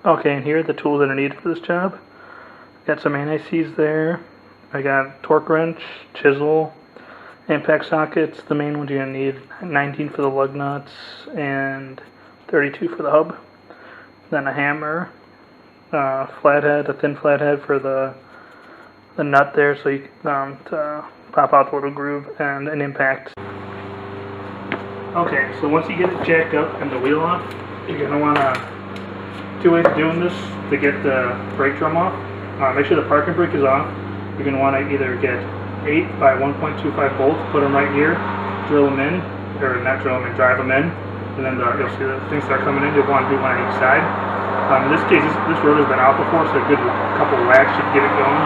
Okay, and here are the tools that are needed for this job. Got some anti-seize there. I got torque wrench, chisel, impact sockets. The main ones you're going to need 19 for the lug nuts and 32 for the hub. Then a hammer, flathead, a thin flathead for the nut there, so you can to pop out the little groove, and an impact. Okay, so once you get it jacked up and the wheel off, you're going to want to two ways of doing this to get the brake drum off. Make sure the parking brake is off. You're going to want to either get 8 by 1.25 bolts, put them right here, drill them in, or not drill them in, drive them in, and then you'll see the things start coming in. You'll want to do one on each side. In this case, this rotor's been out before, so a good couple whacks should get it going.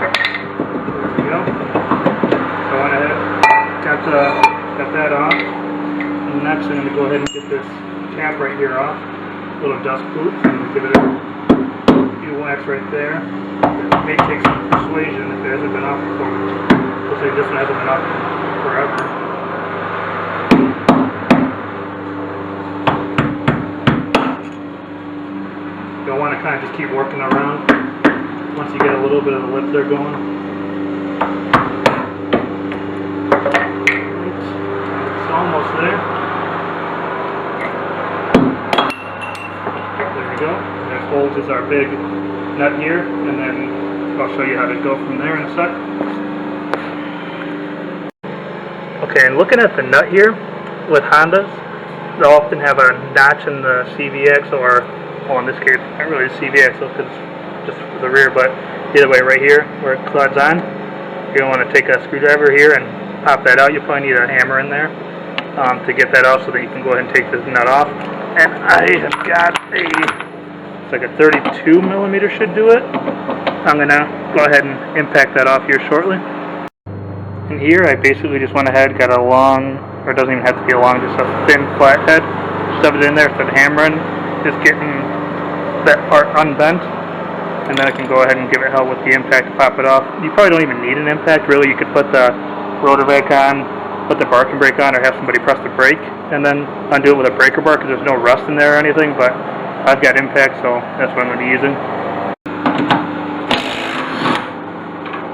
There we go. So I went ahead, got that off. And next I'm going to go ahead and get this cap right here off. Little dust boot, and give it a few whacks right there. It may take some persuasion if it hasn't been off before. Looks like this one hasn't been off forever. You'll want to kind of just keep working around once you get a little bit of the lip there going. It's almost there. That holds is our big nut here, and then I'll show you how to go from there in a sec. Okay, and looking at the nut here with Hondas, they'll often have a notch in the CV axle, or, well, in this case, not really the CV axle because it's just for the rear, but either way, right here where it clods on, you're going to want to take a screwdriver here and pop that out. You'll probably need a hammer in there to get that off so that you can go ahead and take this nut off. And I have got it's like a 32 millimeter should do it. I'm going to go ahead and impact that off here shortly. And here I basically just went ahead, got a long, or it doesn't even have to be a long, just a thin flathead, stuff it in there, start hammering, just getting that part unbent, and then I can go ahead and give it hell with the impact to pop it off. You probably don't even need an impact, really. You could put the rotor vac on, put the parking brake on, or have somebody press the brake and then undo it with a breaker bar, because there's no rust in there or anything, but I've got impact, so that's what I'm going to be using.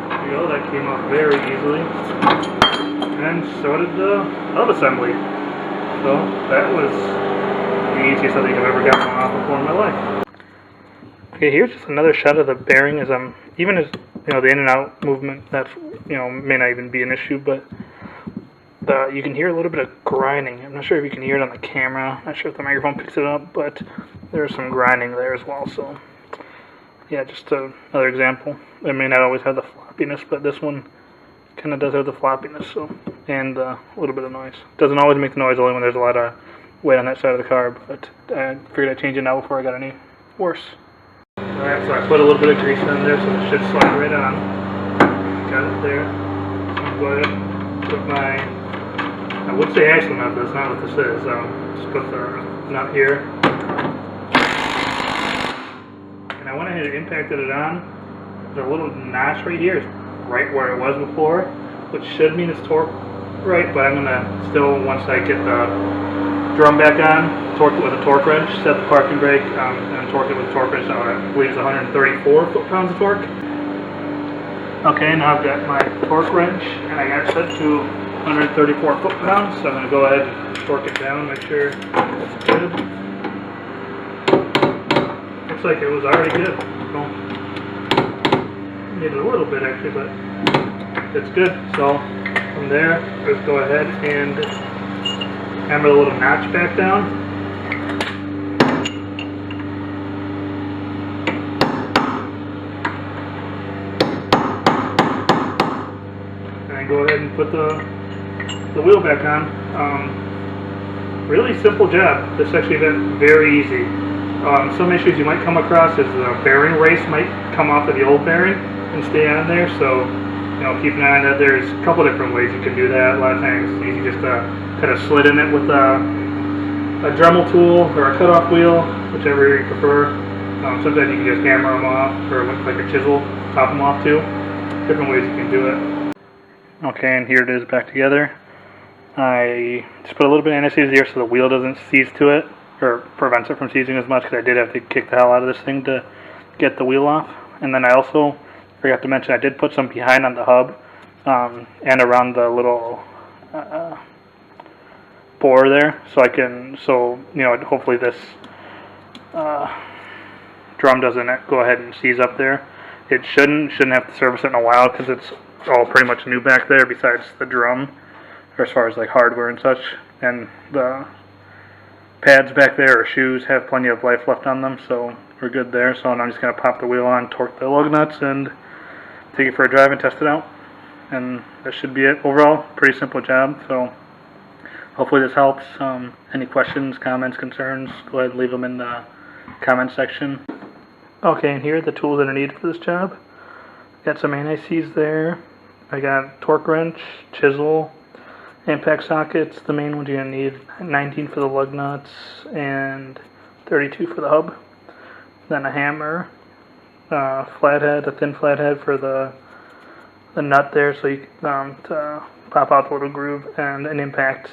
There you go, that came off very easily, and so did the hub assembly. So that was the easiest I think I've ever gotten one off before in my life. Okay, here's just another shot of the bearing as I'm, even as, you know, the in and out movement, that's, you know, may not even be an issue, but you can hear a little bit of grinding. I'm not sure if you can hear it on the camera. Not sure if the microphone picks it up, but there's some grinding there as well. So, yeah, just another example. It may not always have the floppiness, but this one kind of does have the floppiness. So, and a little bit of noise. Doesn't always make the noise, only when there's a lot of weight on that side of the car. But I figured I'd change it now before I got any worse. Alright, so I put a little bit of grease in there, so it should slide right on. Got it there. So I'm going to go ahead and put my, I would say axle nut, but that's not what this is. Just put the nut here. And I went ahead and impacted it on. There's a little notch right here, right where it was before, which should mean it's torqued right, but I'm going to still, once I get the drum back on, torque it with a torque wrench, set the parking brake, and torque it with a torque wrench. So I believe it's 134 foot-pounds of torque. Okay, now I've got my torque wrench, and I got it set to 134 foot-pounds, so I'm going to go ahead and torque it down, make sure it's good. Looks like it was already good. Well, needed a little bit actually, but it's good. So from there, just go ahead and hammer the little notch back down. And go ahead and put the wheel back on. Really simple job. This actually been very easy. Some issues you might come across is the bearing race might come off of the old bearing and stay on there, so you know, keep an eye on that. There's a couple different ways you can do that. A lot of times it's easy just to kind of slid in it with a Dremel tool or a cutoff wheel, whichever you prefer. Sometimes you can just hammer them off, or with like a chisel, top them off too. Different ways you can do it. Okay, and here it is back together. I just put a little bit of anti-seize here so the wheel doesn't seize to it. or prevents it from seizing as much, because I did have to kick the hell out of this thing to get the wheel off. And then I also forgot to mention I did put some behind on the hub and around the little bore there, so hopefully this drum doesn't go ahead and seize up there. It shouldn't have to service it in a while, because it's all pretty much new back there besides the drum, or as far as like hardware and such. And the pads back there, or shoes, have plenty of life left on them, so we're good there. So now I'm just going to pop the wheel on, torque the lug nuts, and take it for a drive and test it out. And that should be it. Overall, pretty simple job, so hopefully this helps. Any questions, comments, concerns, go ahead and leave them in the comment section. Okay, and here are the tools that are needed for this job. Got some anti-seize there. I got torque wrench, chisel, impact sockets. The main ones you're going to need, 19 for the lug nuts and 32 for the hub. Then a hammer, flathead, a thin flathead for the nut there, so you to pop out the little groove, and an impact.